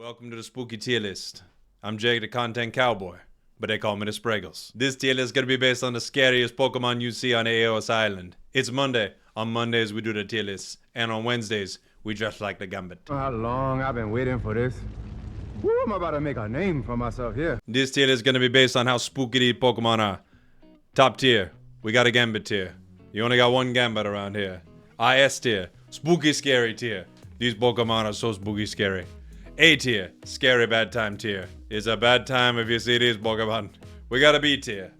Welcome to the Spooky Tier List. I'm Jake the Content Cowboy, but they call me the Spragels. This tier list is going to be based on the scariest Pokemon you see on Aos Island. It's Monday. On Mondays, we do the tier list. And on Wednesdays, we dress like the Gambit. How long I've been waiting for this. Woo, I'm about to make a name for myself here. This tier list is going to be based on how spooky these Pokemon are. Top tier, we got a Gambit tier. You only got one Gambit around here. IS tier, spooky scary tier. These Pokemon are so spooky scary. A tier, scary bad time tier. It's a bad time if you see these Pokemon. We got a B tier.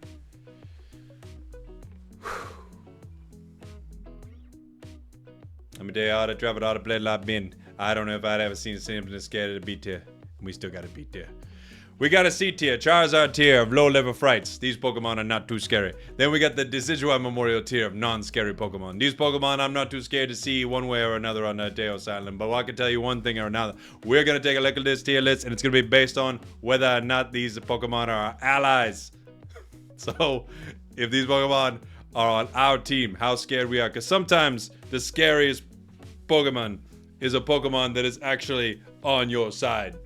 I'm a day out of travel out of play lot bin. I don't know if I'd ever seen something scared of a B tier. We still got a B tier. We got a C tier, Charizard tier of low level frights. These Pokemon are not too scary. Then we got the Decidueye Memorial tier of non-scary Pokemon. These Pokemon I'm not too scared to see one way or another on Aos Island. But I can tell you one thing or another. We're going to take a look at this tier list and it's going to be based on whether or not these Pokemon are our allies. So, if these Pokemon are on our team, how scared we are. Because sometimes the scariest Pokemon is a Pokemon that is actually on your side.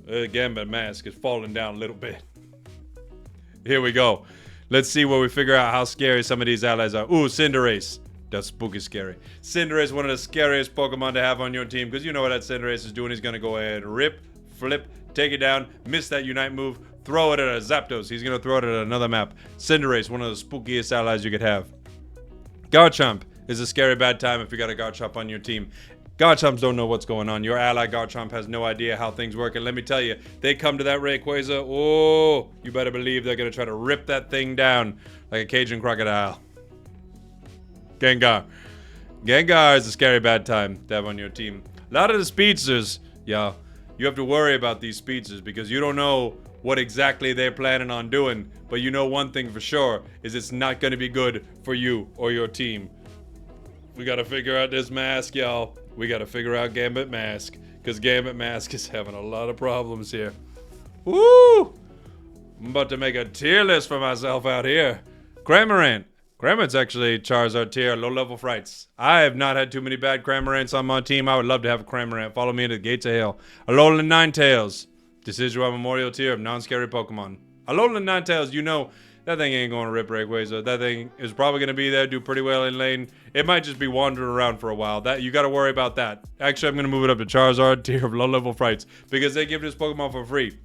The Gambit mask is falling down a little bit. Here we go. Let's see where we figure out how scary some of these allies are. Ooh, Cinderace. That's spooky scary. Cinderace is one of the scariest Pokemon to have on your team because you know what that Cinderace is doing. He's going to go ahead and rip, flip, take it down, miss that Unite move, throw it at a Zapdos. He's going to throw it at another map. Cinderace, one of the spookiest allies you could have. Garchomp is a scary bad time if you got a Garchomp on your team. Garchomps don't know what's going on. Your ally Garchomp has no idea how things work. And let me tell you, they come to that Rayquaza, oh, you better believe they're going to try to rip that thing down like a Cajun crocodile. Gengar. Gengar is a scary bad time to have on your team. A lot of the speedsters, yeah, you have to worry about these speedsters because you don't know what exactly they're planning on doing. But you know one thing for sure is it's not going to be good for you or your team. We got to figure out this mask, y'all. We got to figure out Gambit Mask, because Gambit Mask is having a lot of problems here. Woo! I'm about to make a tier list for myself out here. Cramorant. Cramorant's actually Charizard tier, low-level frights. I have not had too many bad Cramorants on my team. I would love to have a Cramorant. Follow me into the gates of hell. Alolan Ninetales. Decidueye Memorial tier of non-scary Pokemon. Alolan Ninetales, you know, that thing ain't going to rip Rayquaza. That thing is probably going to be there, do pretty well in lane. It might just be wandering around for a while. That you got to worry about that. Actually, I'm going to move it up to Charizard tier of low-level frights because they give this Pokemon for free.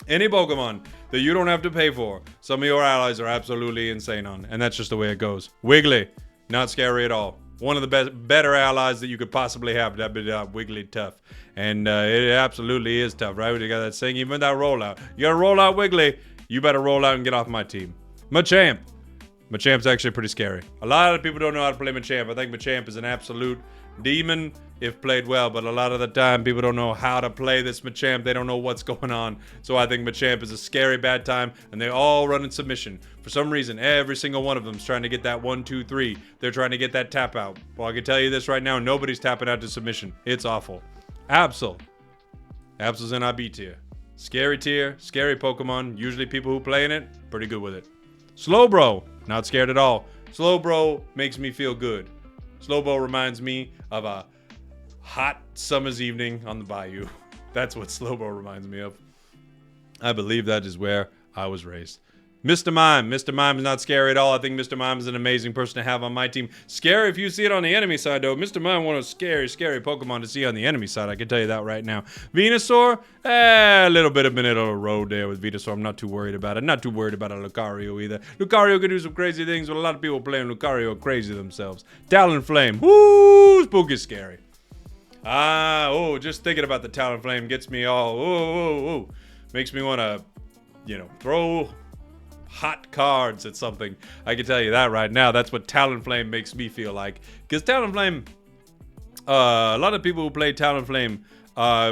Any Pokemon that you don't have to pay for, some of your allies are absolutely insane on. And that's just the way it goes. Wiggly, not scary at all. One of the better allies that you could possibly have. That'd be Wiggly tough. And it absolutely is tough, right? You got that saying, even that rollout. You got to roll out Wiggly. You better roll out and get off my team. Machamp. Machamp's actually pretty scary. A lot of people don't know how to play Machamp. I think Machamp is an absolute demon if played well, but a lot of the time people don't know how to play this Machamp. They don't know what's going on. So I think Machamp is a scary bad time, and they all run in submission. For some reason, every single one of them is trying to get that 1, 2, 3. They're trying to get that tap out. Well, I can tell you this right now, nobody's tapping out to submission. It's awful. Absol. Absol's in our B tier. Scary tier, scary Pokemon. Usually people who play in it, pretty good with it. Slowbro, not scared at all. Slowbro makes me feel good. Slowbro reminds me of a hot summer's evening on the bayou. That's what Slowbro reminds me of. I believe that is where I was raised. Mr. Mime. Mr. Mime is not scary at all. I think Mr. Mime is an amazing person to have on my team. Scary if you see it on the enemy side, though. Mr. Mime, one of those scary, scary Pokemon to see on the enemy side. I can tell you that right now. Venusaur, a little bit of middle of the road there with Venusaur. I'm not too worried about it. Not too worried about a Lucario either. Lucario can do some crazy things, but a lot of people playing Lucario are crazy themselves. Talonflame, woo, spooky scary. Just thinking about the Talonflame gets me all, makes me want to, throw hot cards at something. I can tell you that right now. That's what Talonflame makes me feel like. Because Talonflame, a lot of people who play Talonflame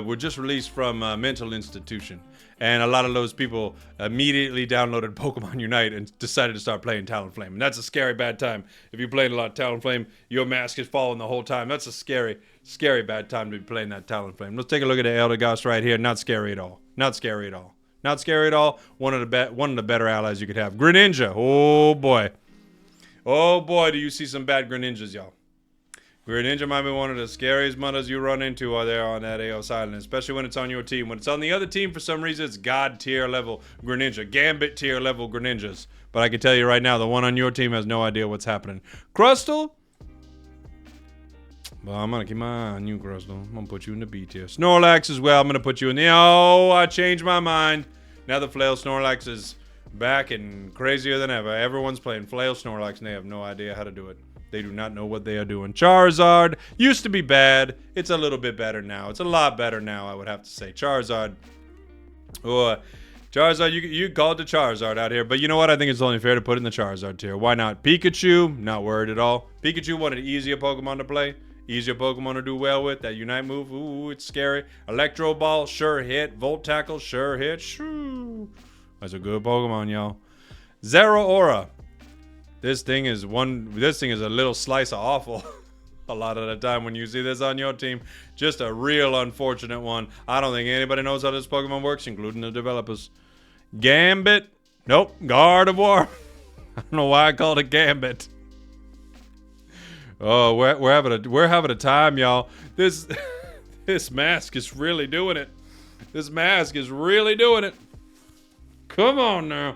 were just released from a mental institution. And a lot of those people immediately downloaded Pokemon Unite and decided to start playing Talonflame. And that's a scary bad time. If you're playing a lot of Talonflame, your mask is falling the whole time. That's a scary, scary bad time to be playing that Talonflame. Let's take a look at the Eldegoss right here. Not scary at all. Not scary at all. Not scary at all. One of the better allies you could have. Greninja. Oh boy. Oh boy, do you see some bad Greninjas, y'all. Greninja might be one of the scariest mutters you run into are there on that AO Island, especially when it's on your team. When it's on the other team, for some reason, it's God tier level Greninja, Gambit tier level Greninjas. But I can tell you right now, the one on your team has no idea what's happening. Crustle? Well, I'm going to keep my eye on you, Crustle. I'm going to put you in the B tier. Snorlax as well. I'm going to put you in the... Oh, I changed my mind. Now the Flail Snorlax is back and crazier than ever. Everyone's playing Flail Snorlax and they have no idea how to do it. They do not know what they are doing. Charizard used to be bad. It's a little bit better now. It's a lot better now, I would have to say. Charizard. Oh, Charizard, you called the Charizard out here. But you know what? I think it's only fair to put it in the Charizard tier. Why not? Pikachu, not worried at all. Pikachu, one of the easier Pokemon to play. Easier Pokemon to do well with. That Unite move, ooh, it's scary. Electro Ball, sure hit. Volt Tackle, sure hit. Shoo. That's a good Pokemon, y'all. Zeraora. This thing is a little slice of awful. A lot of the time when you see this on your team. Just a real unfortunate one. I don't think anybody knows how this Pokemon works, including the developers. Gambit. Nope. Gardevoir. I don't know why I called it Gambit. Oh, we're having a time, y'all. This mask is really doing it. This mask is really doing it. Come on now.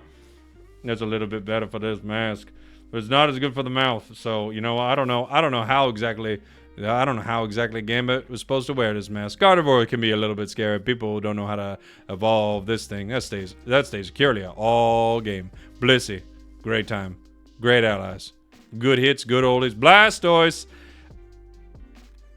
That's a little bit better for this mask. But it's not as good for the mouth. So, you know, I don't know how exactly Gambit was supposed to wear this mask. Gardevoir can be a little bit scary. People don't know how to evolve this thing. That stays Kirlia all game. Blissey, great time. Great allies. Good hits, good oldies. Blastoise.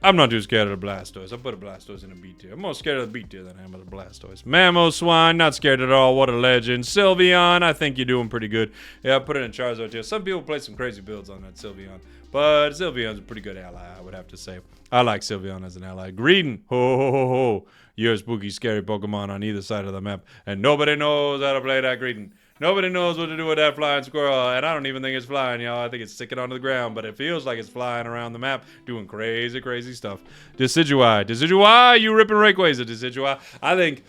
I'm not too scared of the Blastoise. I put a Blastoise in a B tier. I'm more scared of the B tier than I am of the Blastoise. Mamoswine, not scared at all. What a legend. Sylveon, I think you're doing pretty good. Yeah, I put it in Charizard tier. Some people play some crazy builds on that Sylveon. But Sylveon's a pretty good ally, I would have to say. I like Sylveon as an ally. Greedent, ho ho ho ho. You're a spooky, scary Pokemon on either side of the map. And nobody knows how to play that Greedent. Nobody knows what to do with that flying squirrel, and I don't even think it's flying, y'all. I think it's sticking onto the ground, but it feels like it's flying around the map, doing crazy, crazy stuff. Decidueye, you ripping Rayquaza, Decidueye. I think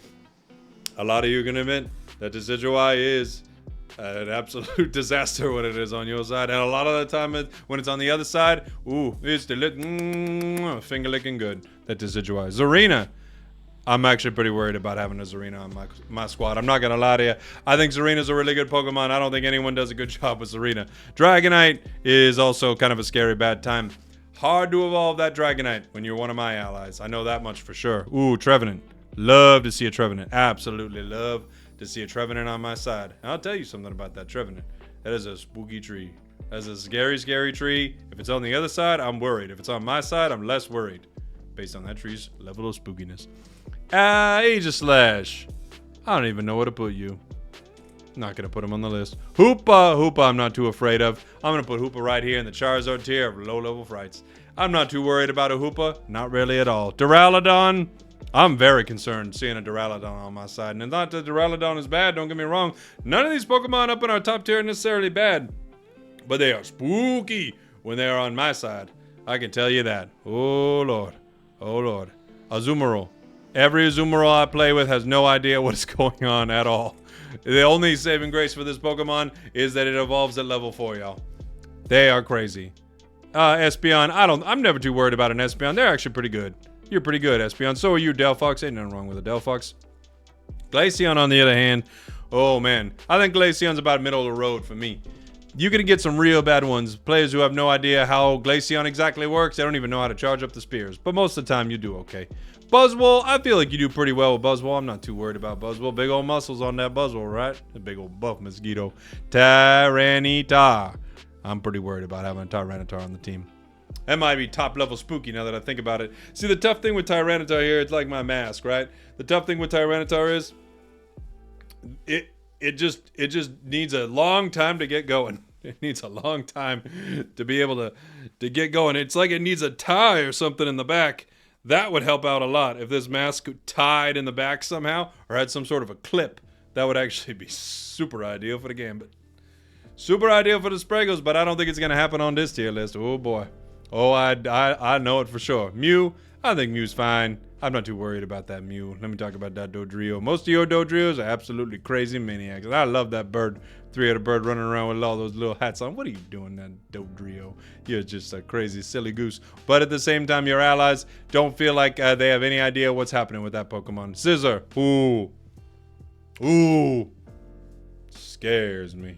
a lot of you are going to admit that Decidueye is an absolute disaster when it is on your side, and a lot of the time when it's on the other side, ooh, it's finger licking good. That Decidueye. Zarina. I'm actually pretty worried about having a Zarina on my squad. I'm not going to lie to you. I think Zarina's a really good Pokemon. I don't think anyone does a good job with Zarina. Dragonite is also kind of a scary bad time. Hard to evolve that Dragonite when you're one of my allies. I know that much for sure. Ooh, Trevenant. Love to see a Trevenant. Absolutely love to see a Trevenant on my side. And I'll tell you something about that Trevenant. That is a spooky tree. That's a scary, scary tree. If it's on the other side, I'm worried. If it's on my side, I'm less worried. Based on that tree's level of spookiness. Aegislash. I don't even know where to put you. Not gonna put him on the list. Hoopa I'm not too afraid of. I'm gonna put Hoopa right here in the Charizard tier of low-level frights. I'm not too worried about a Hoopa. Not really at all. Duraludon. I'm very concerned seeing a Duraludon on my side. And not that Duraludon is bad, don't get me wrong. None of these Pokemon up in our top tier are necessarily bad. But they are spooky when they are on my side. I can tell you that. Oh, Lord. Oh, Lord. Azumarill. Every Azumarill I play with has no idea what is going on at all. The only saving grace for this Pokemon is that it evolves at level 4, y'all. They are crazy. Espeon, I'm never too worried about an Espeon. They're actually pretty good. You're pretty good, Espeon. So are you, Delphox. Ain't nothing wrong with a Delphox. Glaceon, on the other hand, oh man. I think Glaceon's about middle of the road for me. You're going to get some real bad ones. Players who have no idea how Glaceon exactly works. They don't even know how to charge up the spears. But most of the time, you do okay. Buzzwole, I feel like you do pretty well with Buzzwole. I'm not too worried about Buzzwole. Big old muscles on that Buzzwole, right? The big old buff mosquito. Tyranitar. I'm pretty worried about having a Tyranitar on the team. That might be top level spooky now that I think about it. See, the tough thing with Tyranitar here, it's like my mask, right? The tough thing with Tyranitar is it just needs a long time to get going. It needs a long time to be able to get going. It's like it needs a tie or something in the back. That would help out a lot if this mask tied in the back somehow or had some sort of a clip. That would actually be super ideal for the Gambit. Super ideal for the Spragels, but I don't think it's going to happen on this tier list. Oh boy. Oh, I know it for sure. Mew, I think Mew's fine. I'm not too worried about that Mew. Let me talk about that Dodrio. Most of your Dodrios are absolutely crazy maniacs. And I love that bird. Three-headed bird running around with all those little hats on. What are you doing, that Dodrio? You're just a crazy, silly goose. But at the same time, your allies don't feel like they have any idea what's happening with that Pokemon. Scissor. Ooh. Ooh. Scares me.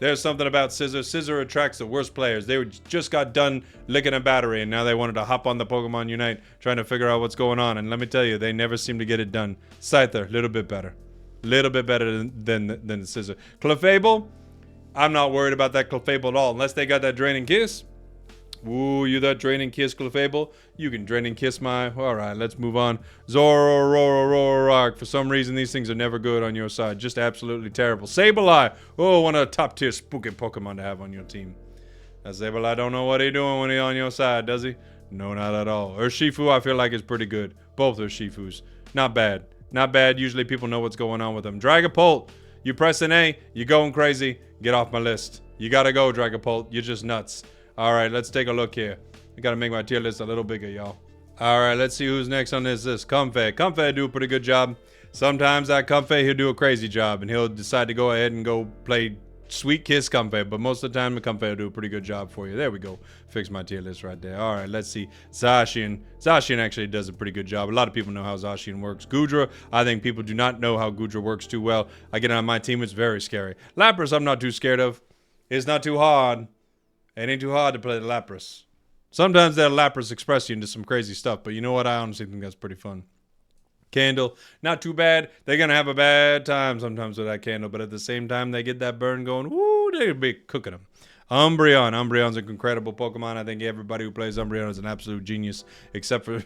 There's something about Scissor. Scissor attracts the worst players. They just got done licking a battery, and now they wanted to hop on the Pokemon Unite, trying to figure out what's going on. And let me tell you, they never seem to get it done. Scyther, a little bit better. Little bit better than the Scissor. Clefable, I'm not worried about that Clefable at all, unless they got that Draining Kiss. Ooh, you that Draining Kiss, Clefable? You can Draining Kiss my... Alright, let's move on. Zoroark. For some reason, these things are never good on your side. Just absolutely terrible. Sableye. Oh, one of the top tier spooky Pokemon to have on your team. That Sableye don't know what he's doing when he's on your side, does he? No, not at all. Urshifu, I feel like, is pretty good. Both Urshifus. Not bad. Not bad. Usually people know what's going on with them. Dragapult. You press an A, you're going crazy. Get off my list. You gotta go, Dragapult. You're just nuts. Alright, let's take a look here. I gotta make my tier list a little bigger, y'all. Alright, let's see who's next on this list. Comfey. Comfey do a pretty good job. Sometimes that Comfey, he'll do a crazy job, and he'll decide to go ahead and go play Sweet Kiss Comfey, but most of the time the Comfey will do a pretty good job for you. There we go. Fix my tier list right there. Alright, let's see. Zacian. Zacian actually does a pretty good job. A lot of people know how Zacian works. Goodra, I think people do not know how Goodra works too well. I get it on my team, it's very scary. Lapras, I'm not too scared of. It's not too hard. It ain't too hard to play the Lapras. Sometimes that Lapras express you into some crazy stuff, but you know what? I honestly think that's pretty fun. Candle, not too bad. They're going to have a bad time sometimes with that Candle, but at the same time, they get that burn going. Woo, they'll be cooking them. Umbreon. Umbreon's an incredible Pokemon. I think everybody who plays Umbreon is an absolute genius, except for...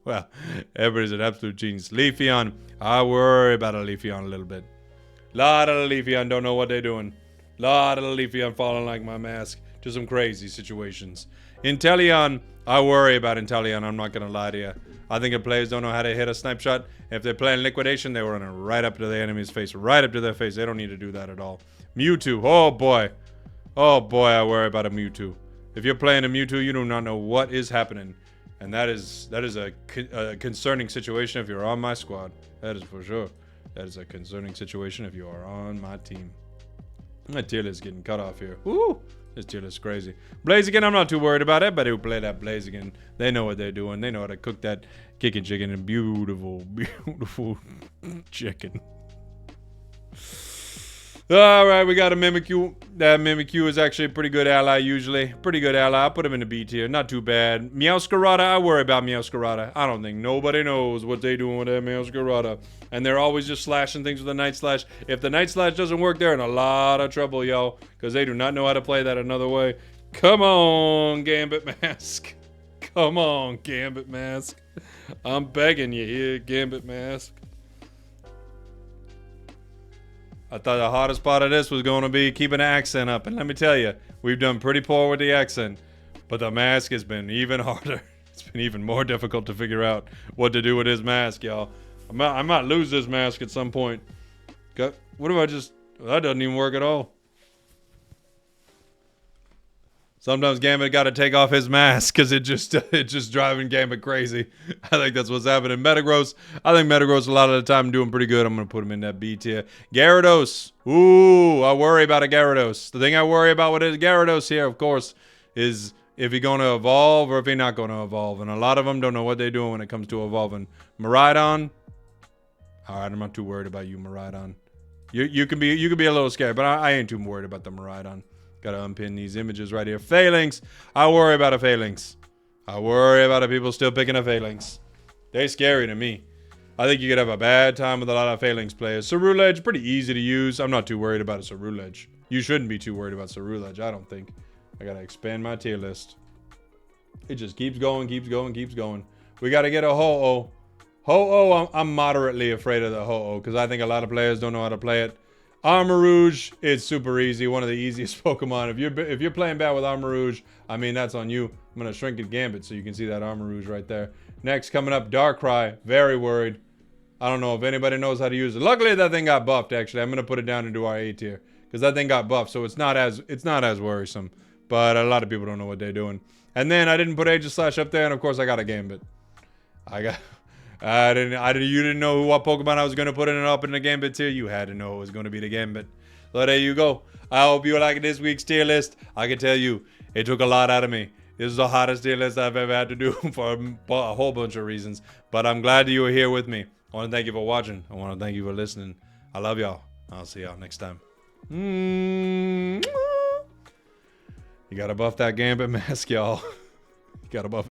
Well, everybody's an absolute genius. Leafeon. I worry about a Leafeon a little bit. Lot of the Leafeon don't know what they're doing. Lot of the Leafeon falling like my mask to some crazy situations. Inteleon, I worry about Inteleon, I'm not gonna lie to you. I think if players don't know how to hit a snipe shot, if they're playing Liquidation, they run it right up to the enemy's face, right up to their face. They don't need to do that at all. Mewtwo, oh boy. Oh boy, I worry about a Mewtwo. If you're playing a Mewtwo, you do not know what is happening. And that is a concerning situation if you're on my squad. That is for sure. That is a concerning situation if you are on my team. My tier list is getting cut off here. Woo! This tier list is crazy. Blaziken, I'm not too worried about it, but who play that Blaziken, they know what they're doing. They know how to cook that kicking chicken and beautiful, beautiful chicken. Alright, we got a Mimikyu. That Mimikyu is actually a pretty good ally usually. Pretty good ally. I'll put him in the B tier. Not too bad. Meowscarada, I worry about Meowscarada. I don't think nobody knows what they doing with that Meowscarada. And they're always just slashing things with a Night Slash. If the Night Slash doesn't work, they're in a lot of trouble, y'all. Because they do not know how to play that another way. Come on, Gambit Mask. Come on, Gambit Mask. I'm begging you here, Gambit Mask. I thought the hardest part of this was going to be keeping the accent up. And let me tell you, we've done pretty poor with the accent. But the mask has been even harder. It's been even more difficult to figure out what to do with his mask, y'all. I might lose this mask at some point. What if I just... That doesn't even work at all. Sometimes Gambit got to take off his mask because it's just driving Gambit crazy. I think that's what's happening. Metagross, I think Metagross a lot of the time doing pretty good. I'm going to put him in that B tier. Gyarados. Ooh, I worry about a Gyarados. The thing I worry about with a Gyarados here, of course, is if he's going to evolve or if he's not going to evolve. And a lot of them don't know what they're doing when it comes to evolving. Miraidon. All right, I'm not too worried about you, Miraidon. You can be a little scared, but I ain't too worried about the Miraidon. Gotta unpin these images right here. Phalanx. I worry about a Phalanx. I worry about the people still picking a Phalanx. They're scary to me. I think you could have a bad time with a lot of Phalanx players. Ceruledge, pretty easy to use. I'm not too worried about a Ceruledge. You shouldn't be too worried about Ceruledge, I don't think. I gotta expand my tier list. It just keeps going, keeps going, keeps going. We gotta get a Ho-Oh. Ho-Oh, I'm moderately afraid of the Ho-Oh because I think a lot of players don't know how to play it. Armarouge, it's super easy. One of the easiest Pokemon. If you're playing bad with Armarouge, I mean, that's on you. I'm going to shrink it Gambit so you can see that Armarouge right there. Next, coming up, Darkrai. Very worried. I don't know if anybody knows how to use it. Luckily, that thing got buffed, actually. I'm going to put it down into our A tier because that thing got buffed, so it's not as worrisome. But a lot of people don't know what they're doing. And then I didn't put Aegislash up there, and of course I got a Gambit. You didn't know what Pokemon I was gonna put up in the Gambit tier. You had to know it was gonna be the Gambit. So there you go. I hope you like this week's tier list. I can tell you, it took a lot out of me. This is the hottest tier list I've ever had to do for a whole bunch of reasons. But I'm glad that you were here with me. I want to thank you for watching. I want to thank you for listening. I love y'all. I'll see y'all next time. You gotta buff that Gambit mask, y'all. You gotta buff